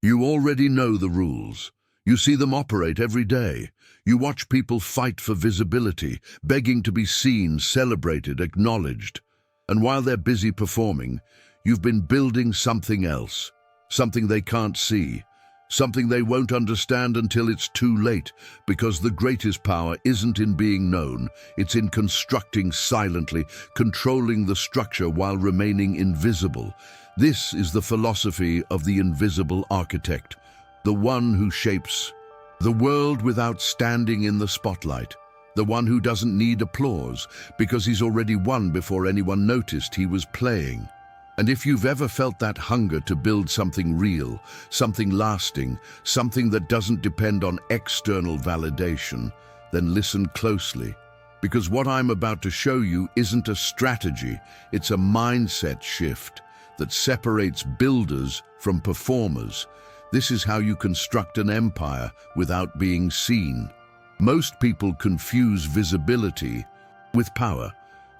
You already know the rules. You see them operate every day. You watch people fight for visibility, begging to be seen, celebrated, acknowledged. And while they're busy performing, you've been building something else, something they can't see, something they won't understand until it's too late, because the greatest power isn't in being known, it's in constructing silently, controlling the structure while remaining invisible. This is the philosophy of the invisible architect, the one who shapes the world without standing in the spotlight, the one who doesn't need applause because he's already won before anyone noticed he was playing. And if you've ever felt that hunger to build something real, something lasting, something that doesn't depend on external validation, then listen closely. Because what I'm about to show you isn't a strategy, it's a mindset shift that separates builders from performers. This is how you construct an empire without being seen. Most people confuse visibility with power.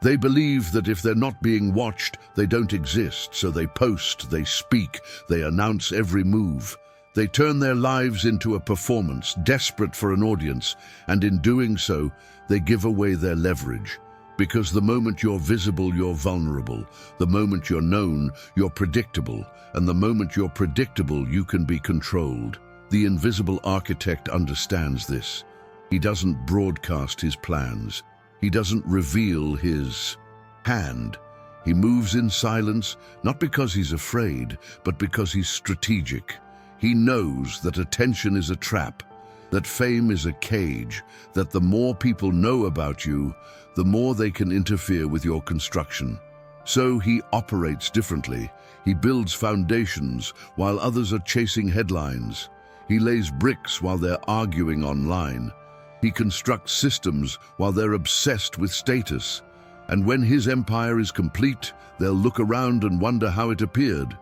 They believe that if they're not being watched, they don't exist, so they post, they speak, they announce every move. They turn their lives into a performance, desperate for an audience, and in doing so, they give away their leverage. Because the moment you're visible, you're vulnerable. The moment you're known, you're predictable. And the moment you're predictable, you can be controlled. The invisible architect understands this. He doesn't broadcast his plans. He doesn't reveal his hand. He moves in silence, not because he's afraid, but because he's strategic. He knows that attention is a trap, that fame is a cage, that the more people know about you, the more they can interfere with your construction. So he operates differently. He builds foundations while others are chasing headlines. He lays bricks while they're arguing online. He constructs systems while they're obsessed with status. And when his empire is complete, they'll look around and wonder how it appeared.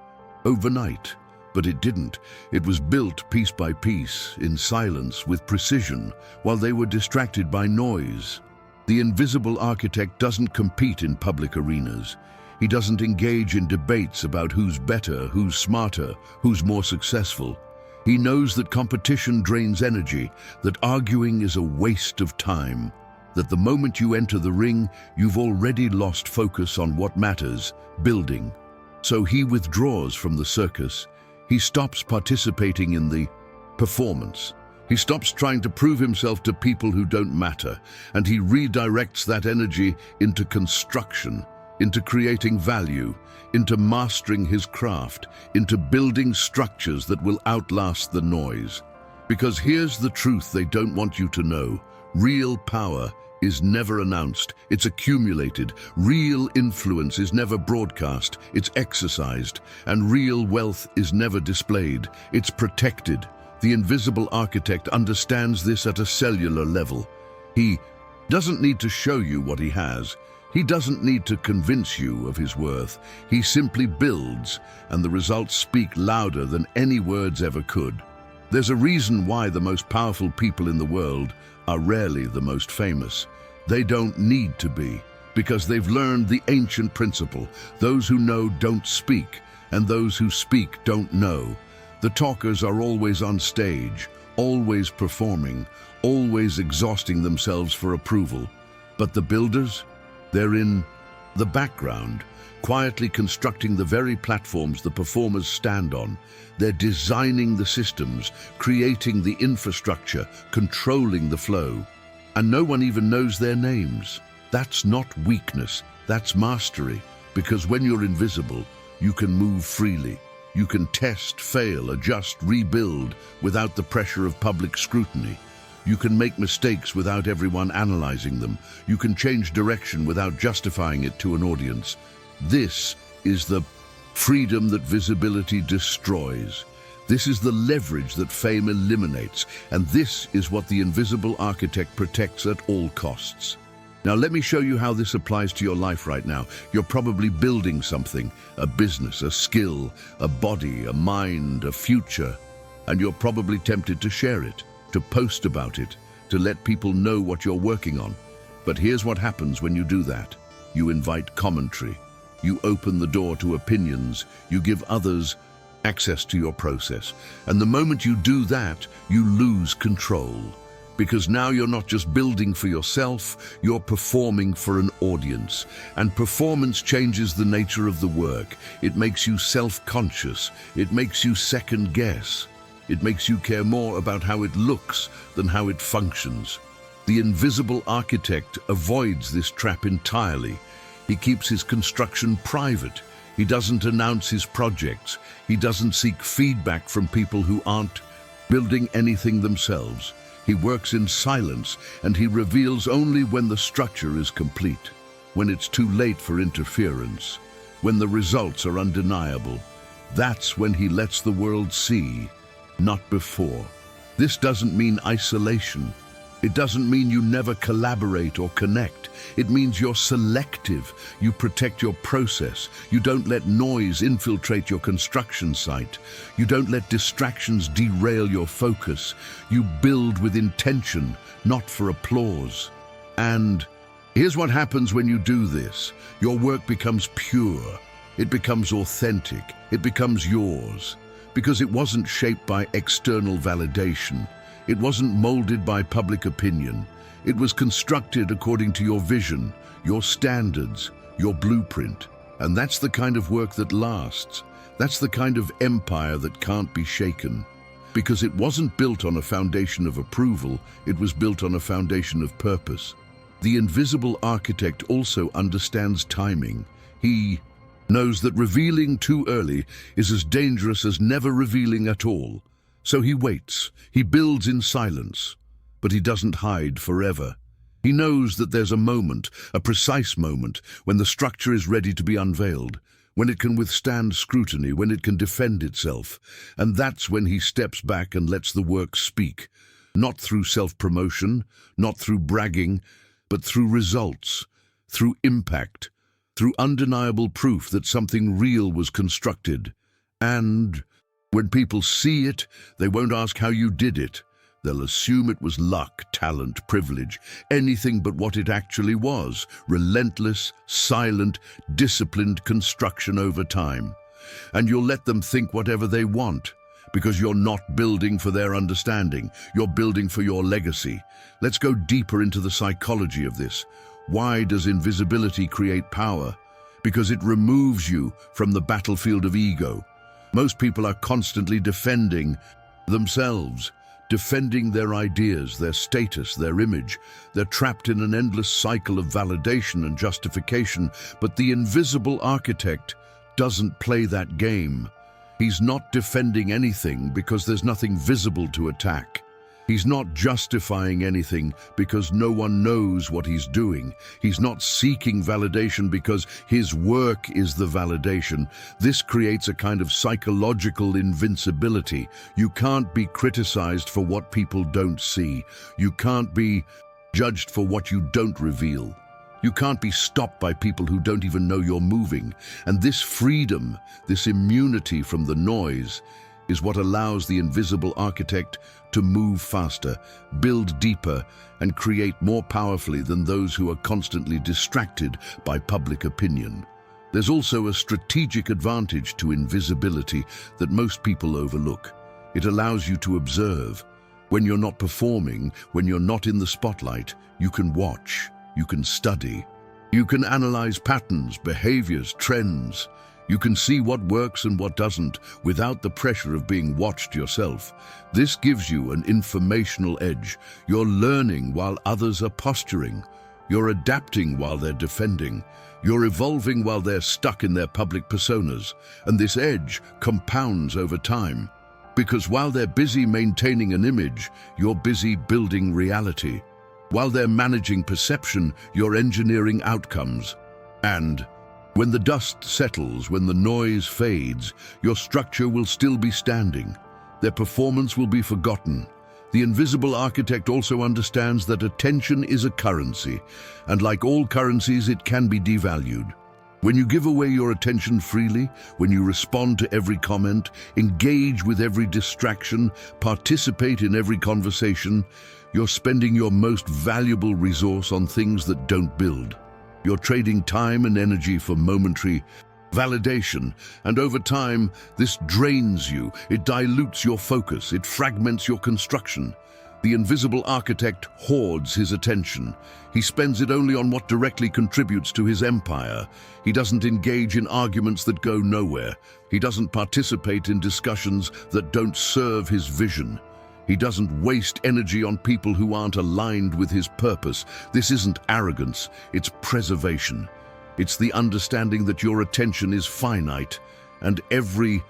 Overnight. But it didn't. It was built piece by piece, in silence, with precision, while they were distracted by noise. The invisible architect doesn't compete in public arenas. He doesn't engage in debates about who's better, who's smarter, who's more successful. He knows that competition drains energy, that arguing is a waste of time, that the moment you enter the ring, you've already lost focus on what matters, building. So he withdraws from the circus. He stops participating in the performance. He stops trying to prove himself to people who don't matter, and he redirects that energy into construction, into creating value, into mastering his craft, into building structures that will outlast the noise. Because here's the truth they don't want you to know. Real power is never announced, it's accumulated. Real influence is never broadcast, it's exercised. And real wealth is never displayed, it's protected. The invisible architect understands this at a cellular level. He doesn't need to show you what he has. He doesn't need to convince you of his worth. He simply builds, and the results speak louder than any words ever could. There's a reason why the most powerful people in the world are rarely the most famous. They don't need to be, because they've learned the ancient principle: those who know don't speak, and those who speak don't know. The talkers are always on stage, always performing, always exhausting themselves for approval. But the builders? They're in the background, quietly constructing the very platforms the performers stand on. They're designing the systems, creating the infrastructure, controlling the flow. And no one even knows their names. That's not weakness, that's mastery. Because when you're invisible, you can move freely. You can test, fail, adjust, rebuild without the pressure of public scrutiny. You can make mistakes without everyone analyzing them. You can change direction without justifying it to an audience. This is the freedom that visibility destroys. This is the leverage that fame eliminates. And this is what the invisible architect protects at all costs. Now let me show you how this applies to your life right now. You're probably building something, a business, a skill, a body, a mind, a future. And you're probably tempted to share it, to post about it, to let people know what you're working on. But here's what happens when you do that. You invite commentary. You open the door to opinions. You give others access to your process. And the moment you do that, you lose control. Because now you're not just building for yourself, you're performing for an audience. And performance changes the nature of the work. It makes you self-conscious. It makes you second-guess. It makes you care more about how it looks than how it functions. The invisible architect avoids this trap entirely. He keeps his construction private. He doesn't announce his projects. He doesn't seek feedback from people who aren't building anything themselves. He works in silence, and he reveals only when the structure is complete, when it's too late for interference, when the results are undeniable. That's when he lets the world see, not before. This doesn't mean isolation. It doesn't mean you never collaborate or connect. It means you're selective. You protect your process. You don't let noise infiltrate your construction site. You don't let distractions derail your focus. You build with intention, not for applause. And here's what happens when you do this. Your work becomes pure. It becomes authentic. It becomes yours. Because it wasn't shaped by external validation. It wasn't molded by public opinion. It was constructed according to your vision, your standards, your blueprint. And that's the kind of work that lasts. That's the kind of empire that can't be shaken. Because it wasn't built on a foundation of approval, it was built on a foundation of purpose. The invisible architect also understands timing. He knows that revealing too early is as dangerous as never revealing at all. So he waits, he builds in silence, but he doesn't hide forever. He knows that there's a moment, a precise moment, when the structure is ready to be unveiled, when it can withstand scrutiny, when it can defend itself. And that's when he steps back and lets the work speak, not through self-promotion, not through bragging, but through results, through impact, through undeniable proof that something real was constructed. And when people see it, they won't ask how you did it. They'll assume it was luck, talent, privilege, anything but what it actually was: relentless, silent, disciplined construction over time. And you'll let them think whatever they want, because you're not building for their understanding. You're building for your legacy. Let's go deeper into the psychology of this. Why does invisibility create power? Because it removes you from the battlefield of ego. Most people are constantly defending themselves, defending their ideas, their status, their image. They're trapped in an endless cycle of validation and justification. But the invisible architect doesn't play that game. He's not defending anything because there's nothing visible to attack. He's not justifying anything because no one knows what he's doing. He's not seeking validation because his work is the validation. This creates a kind of psychological invincibility. You can't be criticized for what people don't see. You can't be judged for what you don't reveal. You can't be stopped by people who don't even know you're moving. And this freedom, this immunity from the noise, is what allows the invisible architect to move faster, build deeper, and create more powerfully than those who are constantly distracted by public opinion. There's also a strategic advantage to invisibility that most people overlook. It allows you to observe. When you're not performing, when you're not in the spotlight, you can watch, you can study. You can analyze patterns, behaviors, trends. You can see what works and what doesn't without the pressure of being watched yourself. This gives you an informational edge. You're learning while others are posturing. You're adapting while they're defending. You're evolving while they're stuck in their public personas. And this edge compounds over time. Because while they're busy maintaining an image, you're busy building reality. While they're managing perception, you're engineering outcomes. And when the dust settles, when the noise fades, your structure will still be standing. Their performance will be forgotten. The invisible architect also understands that attention is a currency, and like all currencies, it can be devalued. When you give away your attention freely, when you respond to every comment, engage with every distraction, participate in every conversation, you're spending your most valuable resource on things that don't build. You're trading time and energy for momentary validation, and over time, this drains you, it dilutes your focus, it fragments your construction. The invisible architect hoards his attention. He spends it only on what directly contributes to his empire. He doesn't engage in arguments that go nowhere. He doesn't participate in discussions that don't serve his vision. He doesn't waste energy on people who aren't aligned with his purpose. This isn't arrogance, it's preservation. It's the understanding that your attention is finite, and every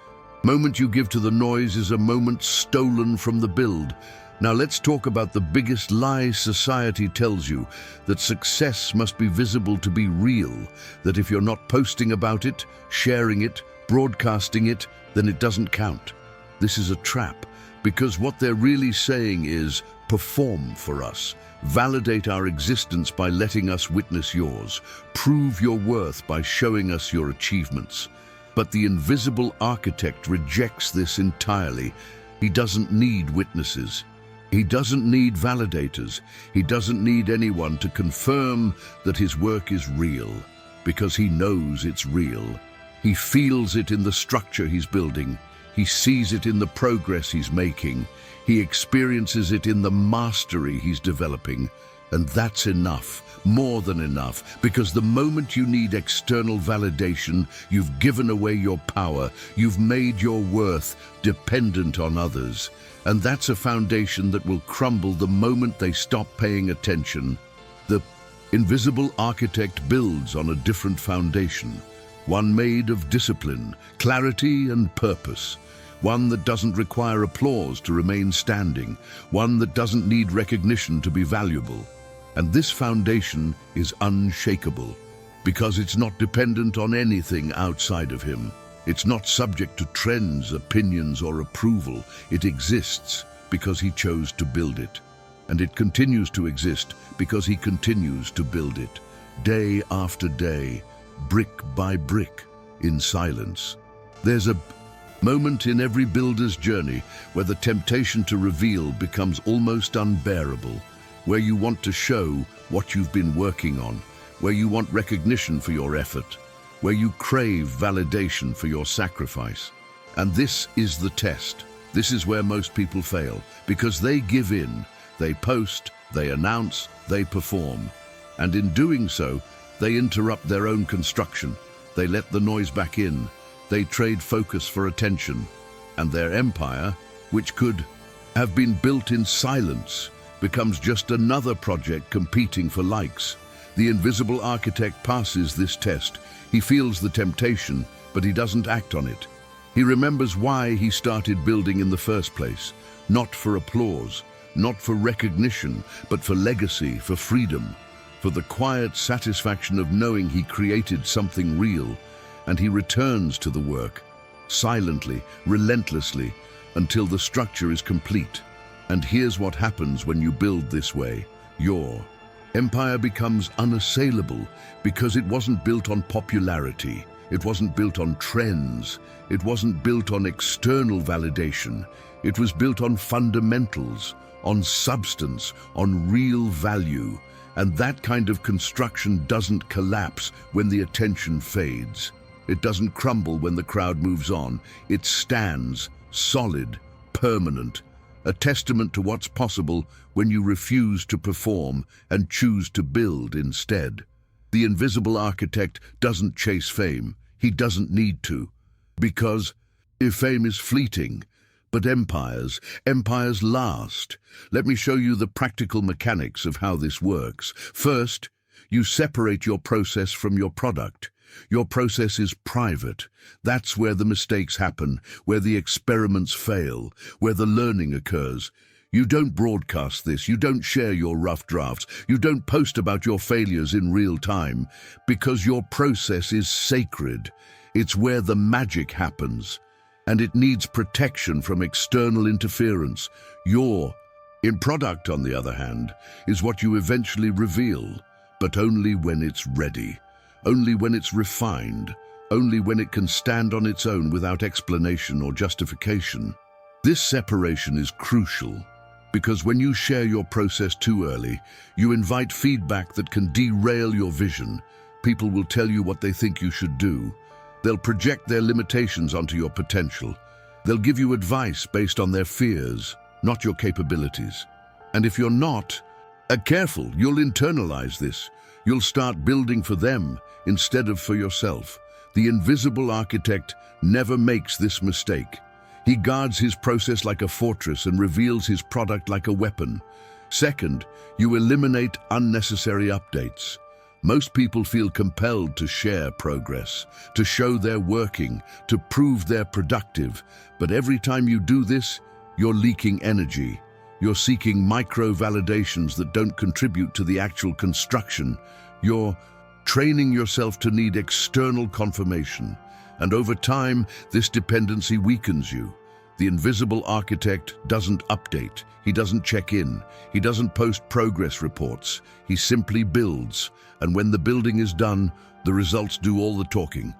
moment you give to the noise is a moment stolen from the build. Now let's talk about the biggest lie society tells you, that success must be visible to be real, that if you're not posting about it, sharing it, broadcasting it, then it doesn't count. This is a trap, because what they're really saying is, perform for us, validate our existence by letting us witness yours, prove your worth by showing us your achievements. But the invisible architect rejects this entirely. He doesn't need witnesses. He doesn't need validators. He doesn't need anyone to confirm that his work is real, because he knows it's real. He feels it in the structure he's building. He sees it in the progress he's making. He experiences it in the mastery he's developing. And that's enough, more than enough, because the moment you need external validation, you've given away your power, you've made your worth dependent on others. And that's a foundation that will crumble the moment they stop paying attention. The invisible architect builds on a different foundation, one made of discipline, clarity, and purpose. One that doesn't require applause to remain standing, one that doesn't need recognition to be valuable. And this foundation is unshakable, because it's not dependent on anything outside of him. It's not subject to trends, opinions, or approval. It exists because he chose to build it. And it continues to exist because he continues to build it, day after day, brick by brick, in silence. There's a moment in every builder's journey where the temptation to reveal becomes almost unbearable, where you want to show what you've been working on, where you want recognition for your effort, where you crave validation for your sacrifice. And this is the test. This is where most people fail, because they give in, they post, they announce, they perform. And in doing so, they interrupt their own construction. They let the noise back in. They trade focus for attention. And their empire, which could have been built in silence, becomes just another project competing for likes. The invisible architect passes this test. He feels the temptation, but he doesn't act on it. He remembers why he started building in the first place, not for applause, not for recognition, but for legacy, for freedom, for the quiet satisfaction of knowing he created something real. And he returns to the work, silently, relentlessly, until the structure is complete. And here's what happens when you build this way. Your empire becomes unassailable because it wasn't built on popularity. It wasn't built on trends. It wasn't built on external validation. It was built on fundamentals, on substance, on real value. And that kind of construction doesn't collapse when the attention fades. It doesn't crumble when the crowd moves on. It stands, solid, permanent, a testament to what's possible when you refuse to perform and choose to build instead. The invisible architect doesn't chase fame. He doesn't need to. Because if fame is fleeting, but empires last. Let me show you the practical mechanics of how this works. First, you separate your process from your product. Your process is private. That's where the mistakes happen, where the experiments fail, where the learning occurs. You don't broadcast this. You don't share your rough drafts. You don't post about your failures in real time, because your process is sacred. It's where the magic happens, and it needs protection from external interference. Your product, on the other hand, is what you eventually reveal, but only when it's ready. Only when it's refined, only when it can stand on its own without explanation or justification. This separation is crucial, because when you share your process too early, you invite feedback that can derail your vision. People will tell you what they think you should do, They'll project their limitations onto your potential. They'll give you advice based on their fears, not your capabilities. And if you're not careful, you'll internalize this. You'll start building for them instead of for yourself. The invisible architect never makes this mistake. He guards his process like a fortress and reveals his product like a weapon. Second, you eliminate unnecessary updates. Most people feel compelled to share progress, to show they're working, to prove they're productive. But every time you do this, you're leaking energy. You're seeking micro-validations that don't contribute to the actual construction. You're training yourself to need external confirmation. And over time, this dependency weakens you. The invisible architect doesn't update. He doesn't check in. He doesn't post progress reports. He simply builds. And when the building is done, the results do all the talking.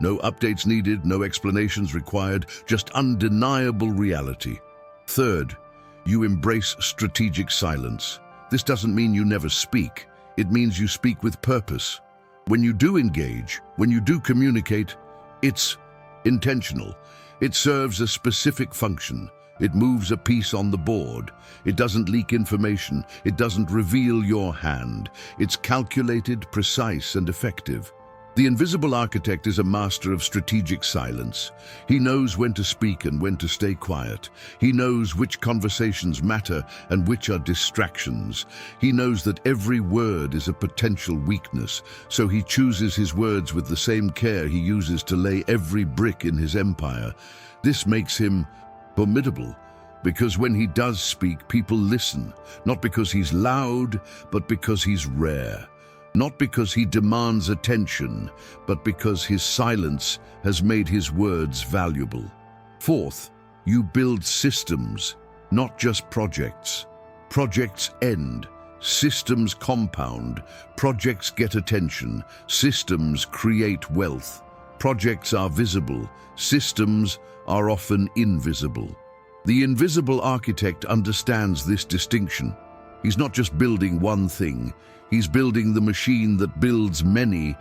No updates needed, no explanations required, just undeniable reality. Third, you embrace strategic silence. This doesn't mean you never speak. It means you speak with purpose. When you do engage, when you do communicate, it's intentional. It serves a specific function. It moves a piece on the board. It doesn't leak information. It doesn't reveal your hand. It's calculated, precise, and effective. The invisible architect is a master of strategic silence. He knows when to speak and when to stay quiet. He knows which conversations matter and which are distractions. He knows that every word is a potential weakness, so he chooses his words with the same care he uses to lay every brick in his empire. This makes him formidable, because when he does speak, people listen, not because he's loud, but because he's rare. Not because he demands attention, but because his silence has made his words valuable. Fourth, you build systems, not just projects. Projects end, systems compound, projects get attention, systems create wealth. Projects are visible, systems are often invisible. The invisible architect understands this distinction. He's not just building one thing. He's building the machine that builds many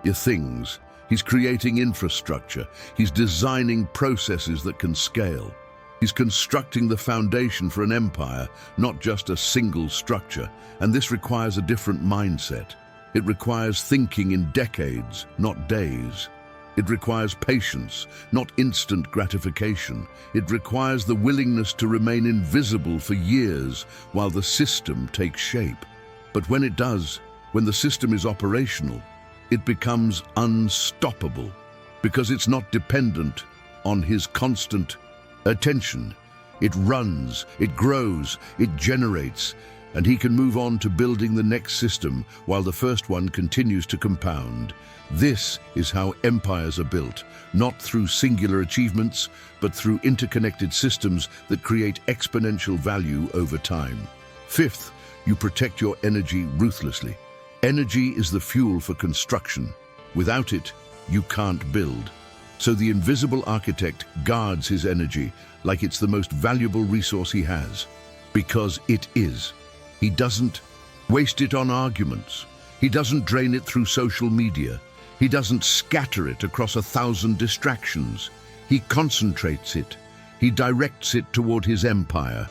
things. He's creating infrastructure. He's designing processes that can scale. He's constructing the foundation for an empire, not just a single structure. And this requires a different mindset. It requires thinking in decades, not days. It requires patience, not instant gratification. It requires the willingness to remain invisible for years while the system takes shape. But when it does, when the system is operational, it becomes unstoppable because it's not dependent on his constant attention. It runs, it grows, it generates, and he can move on to building the next system while the first one continues to compound. This is how empires are built, not through singular achievements, but through interconnected systems that create exponential value over time. Fifth, you protect your energy ruthlessly. Energy is the fuel for construction. Without it, you can't build. So the invisible architect guards his energy like it's the most valuable resource he has, because it is. He doesn't waste it on arguments. He doesn't drain it through social media. He doesn't scatter it across 1,000 distractions. He concentrates it. He directs it toward his empire.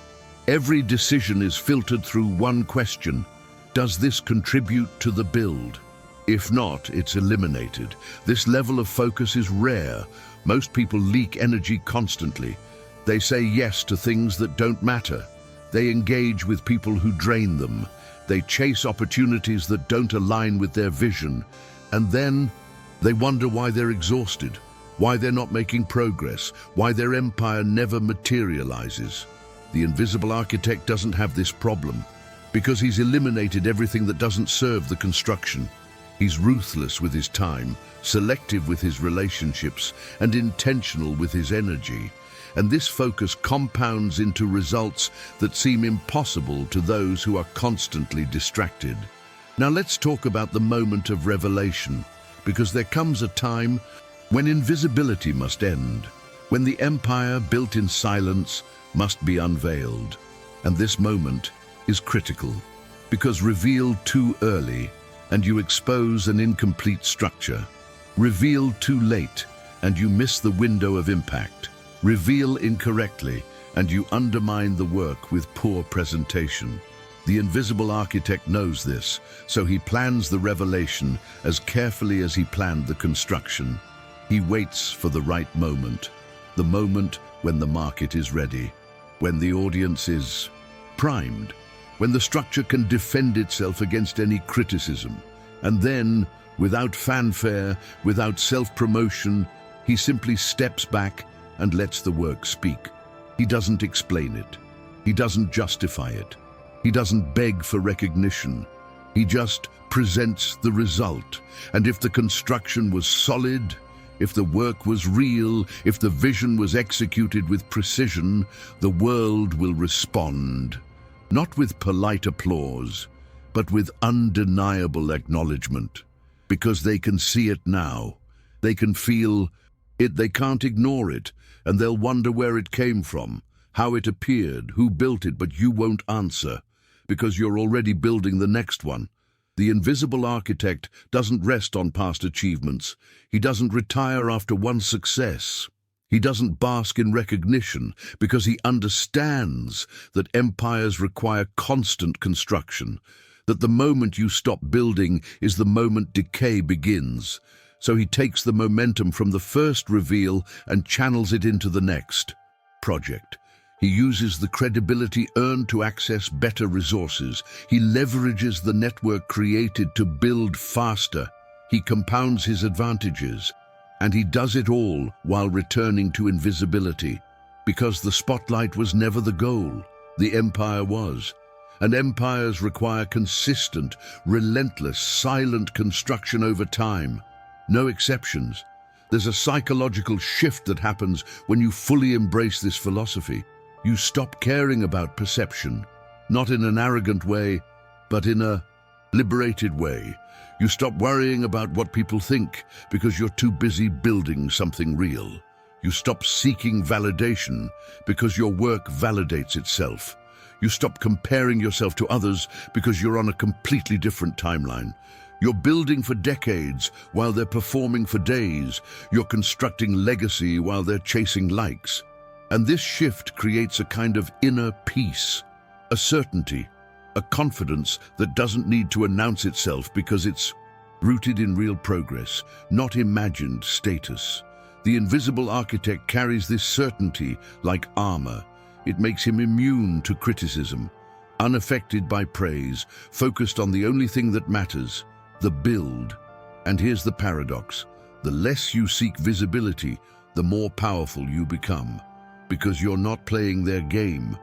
Every decision is filtered through one question: does this contribute to the build? If not, it's eliminated. This level of focus is rare. Most people leak energy constantly. They say yes to things that don't matter. They engage with people who drain them. They chase opportunities that don't align with their vision. And then they wonder why they're exhausted, why they're not making progress, why their empire never materializes. The invisible architect doesn't have this problem because he's eliminated everything that doesn't serve the construction. He's ruthless with his time, selective with his relationships, and intentional with his energy. And this focus compounds into results that seem impossible to those who are constantly distracted. Now let's talk about the moment of revelation, because there comes a time when invisibility must end, when the empire built in silence must be unveiled. And this moment is critical, because revealed too early, and you expose an incomplete structure. Revealed too late, and you miss the window of impact. Reveal incorrectly, and you undermine the work with poor presentation. The invisible architect knows this, so he plans the revelation as carefully as he planned the construction. He waits for the right moment, the moment when the market is ready, when the audience is primed, when the structure can defend itself against any criticism. And then, without fanfare, without self-promotion, he simply steps back and lets the work speak. He doesn't explain it. He doesn't justify it. He doesn't beg for recognition. He just presents the result. And if the construction was solid, if the work was real, if the vision was executed with precision, the world will respond. Not with polite applause, but with undeniable acknowledgement. Because they can see it now. They can feel it, they can't ignore it, and they'll wonder where it came from, how it appeared, who built it, but you won't answer, because you're already building the next one. The invisible architect doesn't rest on past achievements. He doesn't retire after one success. He doesn't bask in recognition, because he understands that empires require constant construction, that the moment you stop building is the moment decay begins. So he takes the momentum from the first reveal and channels it into the next project. He uses the credibility earned to access better resources. He leverages the network created to build faster. He compounds his advantages. And he does it all while returning to invisibility. Because the spotlight was never the goal, the empire was. And empires require consistent, relentless, silent construction over time. No exceptions. There's a psychological shift that happens when you fully embrace this philosophy. You stop caring about perception, not in an arrogant way, but in a liberated way. You stop worrying about what people think because you're too busy building something real. You stop seeking validation because your work validates itself. You stop comparing yourself to others because you're on a completely different timeline. You're building for decades while they're performing for days. You're constructing legacy while they're chasing likes. And this shift creates a kind of inner peace, a certainty, a confidence that doesn't need to announce itself because it's rooted in real progress, not imagined status. The invisible architect carries this certainty like armor. It makes him immune to criticism, unaffected by praise, focused on the only thing that matters, the build. And here's the paradox. The less you seek visibility, the more powerful you become. Because you're not playing their game.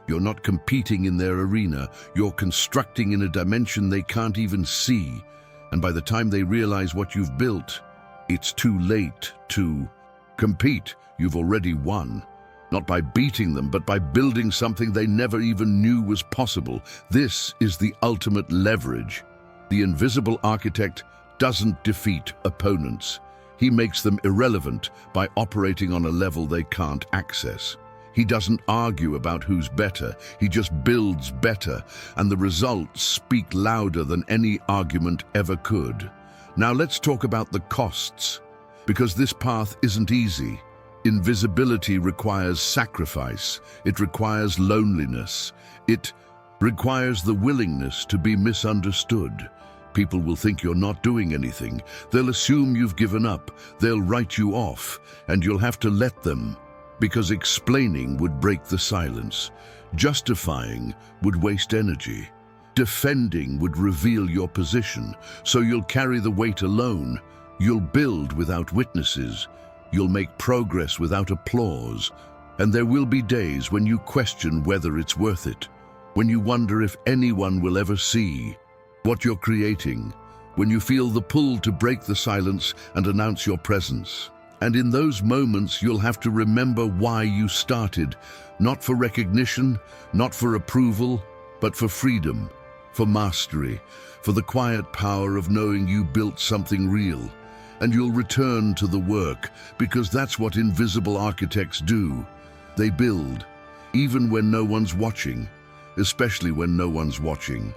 You're not competing in their arena. You're constructing in a dimension they can't even see. And by the time they realize what you've built, it's too late to compete. You've already won. Not by beating them, but by building something they never even knew was possible. This is the ultimate leverage. The invisible architect doesn't defeat opponents. He makes them irrelevant by operating on a level they can't access. He doesn't argue about who's better, he just builds better, and the results speak louder than any argument ever could. Now let's talk about the costs, because this path isn't easy. Invisibility requires sacrifice, it requires loneliness, it requires the willingness to be misunderstood. People will think you're not doing anything. They'll assume you've given up. They'll write you off, and you'll have to let them. Because explaining would break the silence. Justifying would waste energy. Defending would reveal your position, so you'll carry the weight alone. You'll build without witnesses. You'll make progress without applause. And there will be days when you question whether it's worth it. When you wonder if anyone will ever see what you're creating, when you feel the pull to break the silence and announce your presence. And in those moments, you'll have to remember why you started, not for recognition, not for approval, but for freedom, for mastery, for the quiet power of knowing you built something real. And you'll return to the work, because that's what invisible architects do. They build, even when no one's watching, especially when no one's watching.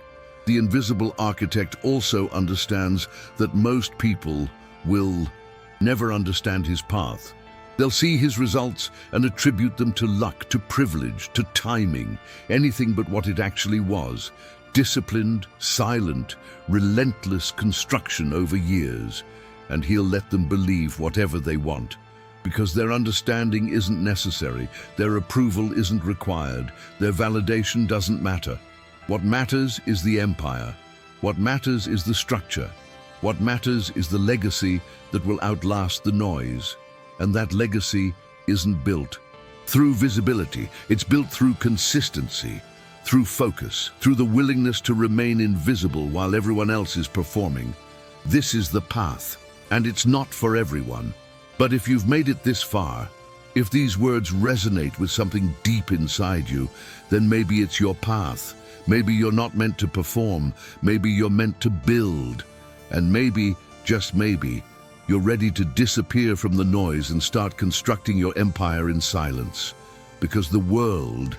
The invisible architect also understands that most people will never understand his path. They'll see his results and attribute them to luck, to privilege, to timing, anything but what it actually was. Disciplined, silent, relentless construction over years. And he'll let them believe whatever they want. Because their understanding isn't necessary, their approval isn't required, their validation doesn't matter. What matters is the empire. What matters is the structure. What matters is the legacy that will outlast the noise. And that legacy isn't built through visibility. It's built through consistency, through focus, through the willingness to remain invisible while everyone else is performing. This is the path, and it's not for everyone. But if you've made it this far, if these words resonate with something deep inside you, then maybe it's your path. Maybe you're not meant to perform. Maybe you're meant to build. And maybe, just maybe, you're ready to disappear from the noise and start constructing your empire in silence. Because the world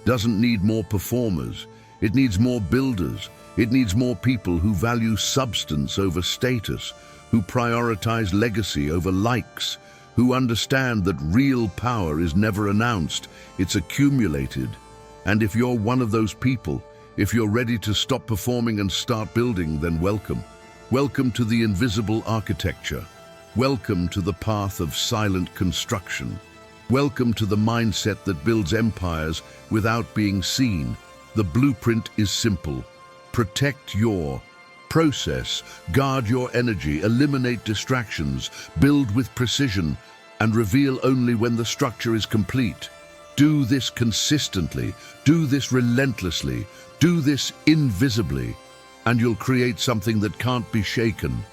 doesn't need more performers. It needs more builders. It needs more people who value substance over status, who prioritize legacy over likes, who understand that real power is never announced, it's accumulated. And if you're one of those people, if you're ready to stop performing and start building, then welcome. Welcome to the invisible architecture. Welcome to the path of silent construction. Welcome to the mindset that builds empires without being seen. The blueprint is simple. Protect your process, guard your energy, eliminate distractions, build with precision, and reveal only when the structure is complete. Do this consistently, do this relentlessly, do this invisibly, and you'll create something that can't be shaken,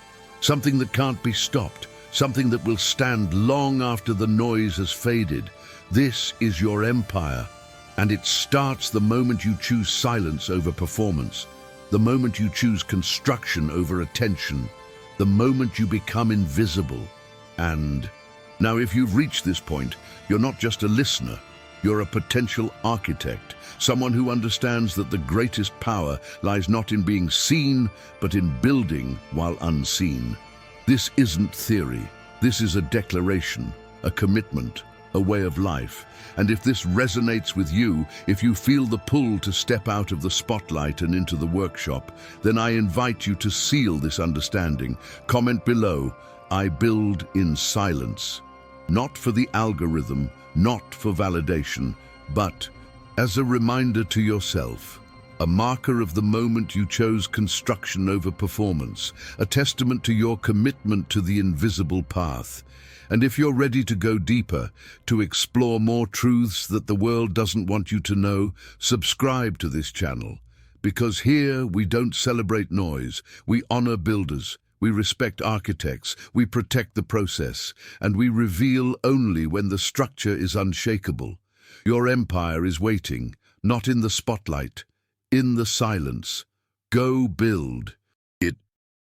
something that can't be stopped, something that will stand long after the noise has faded. This is your empire, and it starts the moment you choose silence over performance, the moment you choose construction over attention, the moment you become invisible. And now, if you've reached this point, you're not just a listener, you're a potential architect, someone who understands that the greatest power lies not in being seen, but in building while unseen. This isn't theory. This is a declaration, a commitment, a way of life. And if this resonates with you, if you feel the pull to step out of the spotlight and into the workshop, then I invite you to seal this understanding. Comment below, I build in silence. Not for the algorithm, not for validation, but as a reminder to yourself. A marker of the moment you chose construction over performance, a testament to your commitment to the invisible path. And if you're ready to go deeper, to explore more truths that the world doesn't want you to know, subscribe to this channel. Because here we don't celebrate noise, we honor builders, we respect architects, we protect the process, and we reveal only when the structure is unshakable. Your empire is waiting, not in the spotlight, in the silence. Go build.